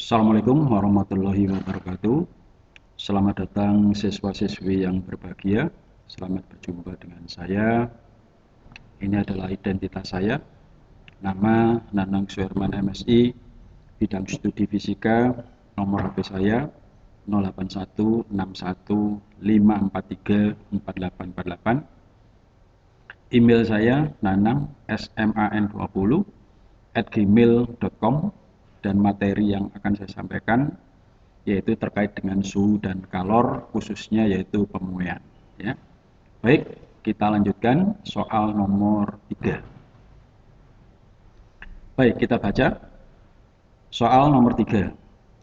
Assalamualaikum warahmatullahi wabarakatuh. Selamat datang siswa-siswi yang berbahagia. Selamat berjumpa dengan saya. Ini adalah identitas saya. Nama Nanang Suherman MSI, bidang studi fisika. Nomor HP saya 081615434848. Email saya nanang@gmail.com. Dan materi yang akan saya sampaikan yaitu terkait dengan suhu dan kalor, khususnya yaitu pemuaian. Ya. Baik, kita lanjutkan soal nomor 3. Baik, kita baca soal nomor 3.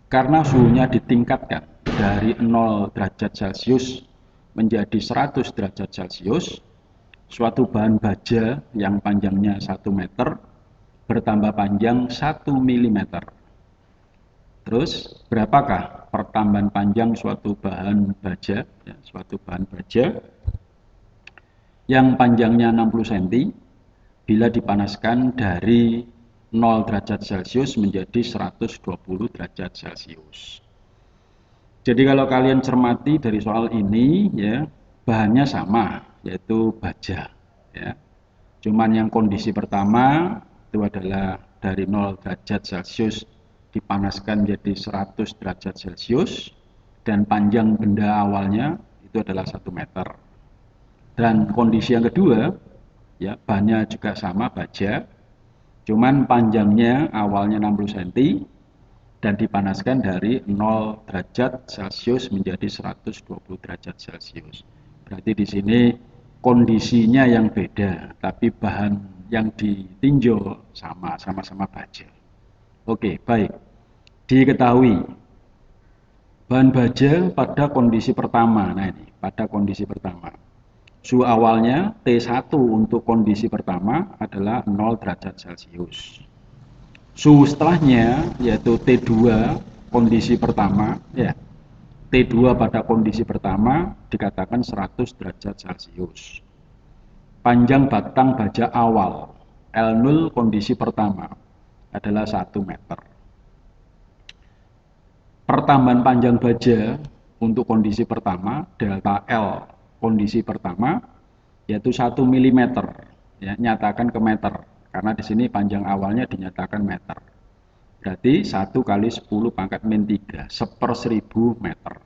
Karena suhunya ditingkatkan dari 0 derajat Celcius menjadi 100 derajat Celcius, suatu bahan baja yang panjangnya 1 meter bertambah panjang 1 mm. Terus, berapakah pertambahan panjang suatu bahan baja, yang panjangnya 60 cm bila dipanaskan dari 0 derajat Celcius menjadi 120 derajat Celcius. Jadi kalau kalian cermati dari soal ini, ya, bahannya sama, yaitu baja. Ya. Cuman yang kondisi pertama itu adalah dari 0 derajat Celcius dipanaskan menjadi 100 derajat Celcius, dan panjang benda awalnya itu adalah 1 meter. Dan kondisi yang kedua, ya, bahannya juga sama, baja, cuman panjangnya awalnya 60 cm dan dipanaskan dari 0 derajat Celcius menjadi 120 derajat Celcius. Berarti di sini kondisinya yang beda, tapi bahan yang ditinjau sama-sama baja. Oke, baik. Diketahui bahan baja pada kondisi pertama. Nah ini, pada kondisi pertama. Suhu awalnya T1 untuk kondisi pertama adalah 0 derajat Celcius. Suhu setelahnya yaitu T2 kondisi pertama, ya. T2 pada kondisi pertama dikatakan 100 derajat Celcius. Panjang batang baja awal L0 kondisi pertama adalah 1 meter. Pertambahan panjang baja untuk kondisi pertama, delta L kondisi pertama, yaitu 1 mm, ya, nyatakan ke meter, karena di sini panjang awalnya dinyatakan meter. Berarti 1 kali 10 pangkat min 3, 1/1000 meter.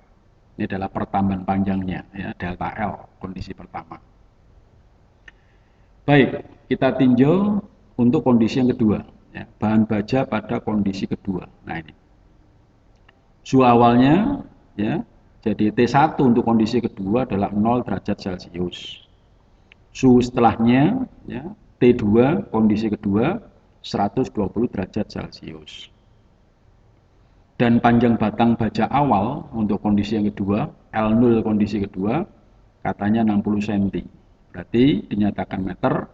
Ini adalah pertambahan panjangnya, ya, delta L kondisi pertama. Baik, kita tinjau untuk kondisi yang kedua, ya, bahan baja pada kondisi kedua. Nah ini, suhu awalnya, ya, jadi T1 untuk kondisi kedua adalah 0 derajat Celcius. Suhu setelahnya, ya, T2 kondisi kedua 120 derajat Celcius. Dan panjang batang baja awal untuk kondisi yang kedua, L0 kondisi kedua, katanya 60 cm. Berarti dinyatakan meter,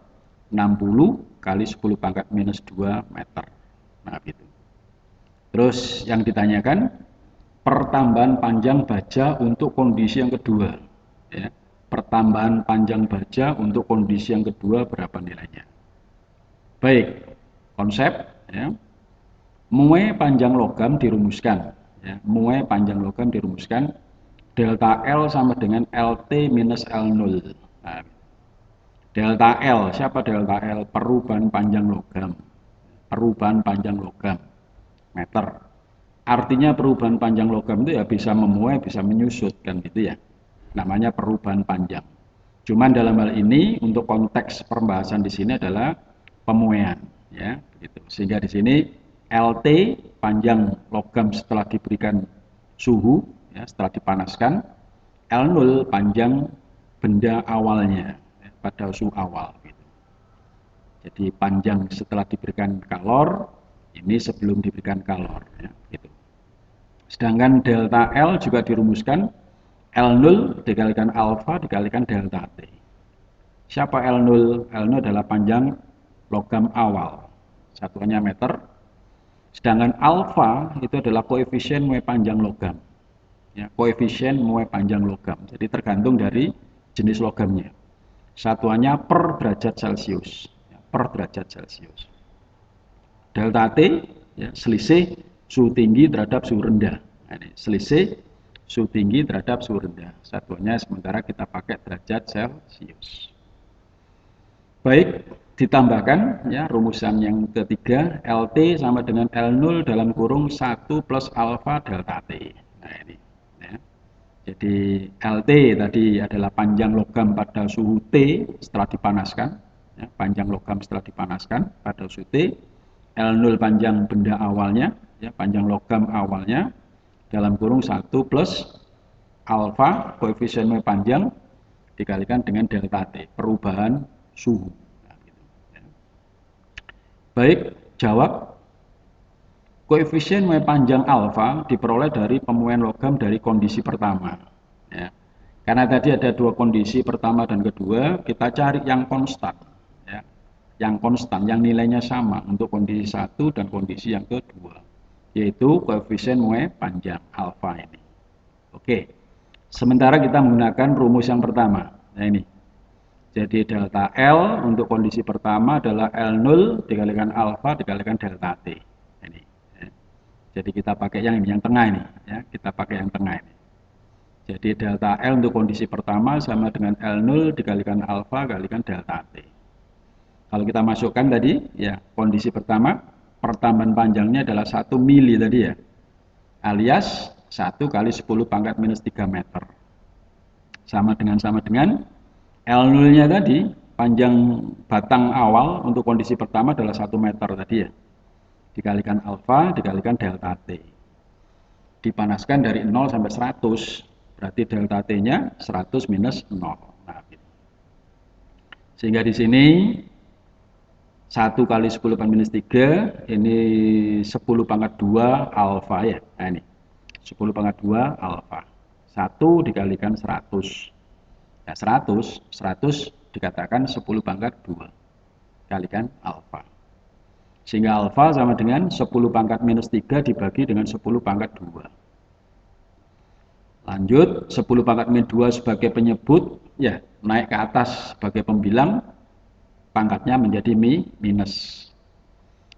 60 kali 10 pangkat minus 2 meter. Nah, gitu. Terus yang ditanyakan, pertambahan panjang baja untuk kondisi yang kedua. Ya. Pertambahan panjang baja untuk kondisi yang kedua berapa nilainya? Baik, konsep, ya. Muai panjang logam dirumuskan, ya. Muai panjang logam dirumuskan, delta L sama dengan LT minus L0. Nah, delta L, siapa delta L? Perubahan panjang logam. Perubahan panjang logam, meter. Artinya perubahan panjang logam itu ya bisa memuai, bisa menyusut, kan gitu ya. Namanya perubahan panjang. Cuman dalam hal ini untuk konteks pembahasan di sini adalah pemuaian, ya, gitu. Sehingga di sini LT panjang logam setelah diberikan suhu, ya, setelah dipanaskan, L0 panjang benda awalnya, ya, pada suhu awal. Gitu. Jadi panjang setelah diberikan kalor, ini sebelum diberikan kalor, ya, gitu. Sedangkan delta L juga dirumuskan L0 dikalikan alfa dikalikan delta T. Siapa L0? L0 adalah panjang logam awal, satuannya meter. Sedangkan alfa itu adalah koefisien muai panjang logam, ya, koefisien muai panjang logam. Jadi tergantung dari jenis logamnya. Satuannya per derajat Celcius, ya, per derajat Celcius. Delta T, ya, selisih suhu tinggi terhadap suhu rendah. Nah, ini selisih suhu tinggi terhadap suhu rendah. Satuannya sementara kita pakai derajat Celcius. Baik, ditambahkan ya rumusan yang ketiga, LT sama dengan L0 dalam kurung 1 plus alfa delta T. Nah ini ya. Jadi LT tadi adalah panjang logam pada suhu T setelah dipanaskan ya, panjang logam setelah dipanaskan pada suhu T. L0 panjang benda awalnya ya, panjang logam awalnya dalam kurung 1 plus alfa koefisien panjang dikalikan dengan delta T, perubahan suhu. Nah, gitu, ya. Baik, jawab. Koefisien panjang alfa diperoleh dari pemuaian logam dari kondisi pertama. Ya. Karena tadi ada dua kondisi, pertama dan kedua, kita cari yang konstan. Ya. Yang konstan, yang nilainya sama untuk kondisi satu dan kondisi yang kedua. Yaitu koefisien panjang alfa ini. Oke, sementara kita menggunakan rumus yang pertama. Nah ini. Jadi delta L untuk kondisi pertama adalah L0 dikalikan alfa dikalikan delta T. Ini. Ya. Jadi kita pakai yang ini, yang tengah ini. Ya. Kita pakai yang tengah ini. Jadi delta L untuk kondisi pertama sama dengan L0 dikalikan alfa kalikan delta T. Kalau kita masukkan tadi, ya kondisi pertama, pertambahan panjangnya adalah 1 mili tadi ya. Alias 1 kali 10 pangkat minus 3 meter. Sama dengan L0-nya tadi, panjang batang awal untuk kondisi pertama adalah 1 meter tadi ya. Dikalikan alfa, dikalikan delta T. Dipanaskan dari 0 sampai 100, berarti delta T-nya 100 minus 0. Nah, gitu. Sehingga di sini 1 kali 10 pangkat minus 3, ini 10 pangkat 2 alfa ya. Nah ini, 10 pangkat 2 alfa. 1 dikalikan 100. Ya 100 dikatakan 10 pangkat 2 kalikan alfa. Sehingga alfa sama dengan 10 pangkat minus 3 dibagi dengan 10 pangkat 2. Lanjut, 10 pangkat minus 2 sebagai penyebut, ya naik ke atas sebagai pembilang, pangkatnya menjadi minus.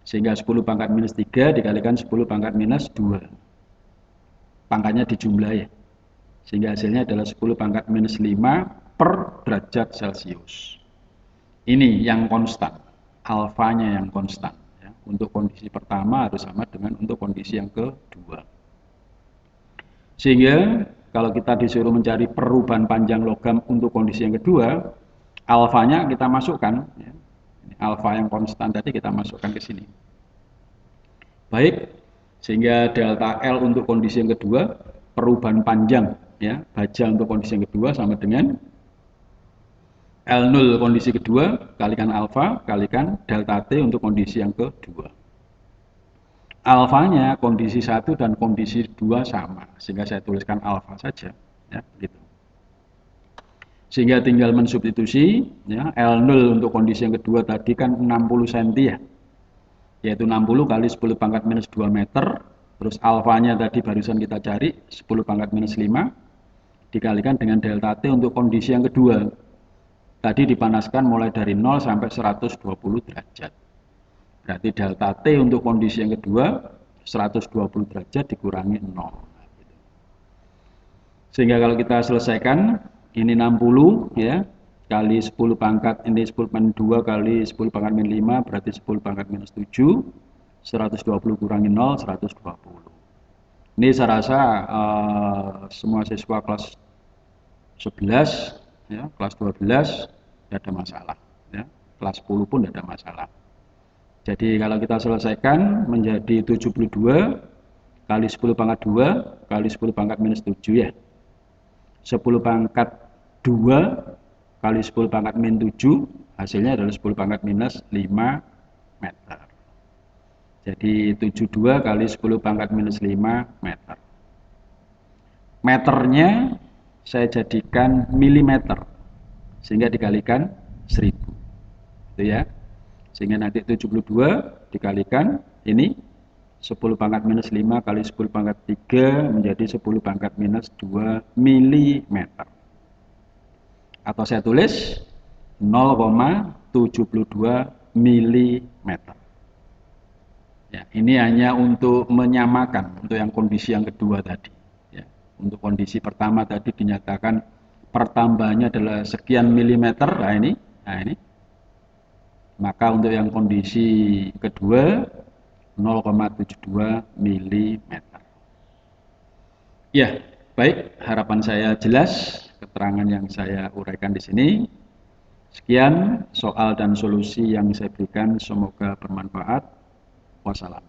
Sehingga 10 pangkat minus 3 dikalikan 10 pangkat minus 2. Pangkatnya dijumlah ya. Sehingga hasilnya adalah 10 pangkat minus 5 per derajat Celcius. Ini yang konstan, alfanya yang konstan. Ya. Untuk kondisi pertama harus sama dengan untuk kondisi yang kedua. Sehingga kalau kita disuruh mencari perubahan panjang logam untuk kondisi yang kedua, alfanya kita masukkan. Ya. Alfa yang konstan tadi kita masukkan ke sini. Baik, sehingga delta L untuk kondisi yang kedua, perubahan panjang ya baja untuk kondisi yang kedua sama dengan L0 kondisi kedua kalikan alfa kalikan delta T untuk kondisi yang kedua. Alfanya kondisi 1 dan kondisi 2 sama, sehingga saya tuliskan alfa saja ya begitu. Sehingga tinggal mensubstitusi ya, L0 untuk kondisi yang kedua tadi kan 60 cm ya. Yaitu 60 kali 10 pangkat minus 2 meter, terus alfanya tadi barusan kita cari 10 pangkat minus 5 dikalikan dengan delta T untuk kondisi yang kedua. Tadi dipanaskan mulai dari 0 sampai 120 derajat. Berarti delta T untuk kondisi yang kedua 120 derajat dikurangi 0. Sehingga kalau kita selesaikan ini 60 ya kali 10 pangkat ini 10 pangkat 2 kali 10 pangkat min 5 berarti 10 pangkat minus 7 120 kurangi 0 120. Ini saya rasa semua siswa kelas 11 ya, kelas 12 tidak ada masalah ya. Kelas 10 pun tidak ada masalah. Jadi kalau kita selesaikan menjadi 72 kali 10 pangkat 2 kali 10 pangkat minus 7 ya. 10 pangkat 2 kali 10 pangkat min 7 hasilnya adalah 10 pangkat minus 5 meter. Jadi 72 kali 10 pangkat minus 5 meter. Meternya saya jadikan milimeter sehingga dikalikan 1000 itu ya, sehingga nanti 72 dikalikan ini 10 pangkat minus 5 kali 10 pangkat 3 menjadi 10 pangkat minus 2 milimeter, atau saya tulis 0,72 milimeter Ya, ini hanya untuk menyamakan untuk yang kondisi yang kedua tadi. Ya, untuk kondisi pertama tadi dinyatakan pertambahannya adalah sekian milimeter. Nah ini. Maka untuk yang kondisi kedua 0,72 milimeter. Ya, baik. Harapan saya jelas keterangan yang saya uraikan di sini. Sekian soal dan solusi yang saya berikan, semoga bermanfaat. Wassalam.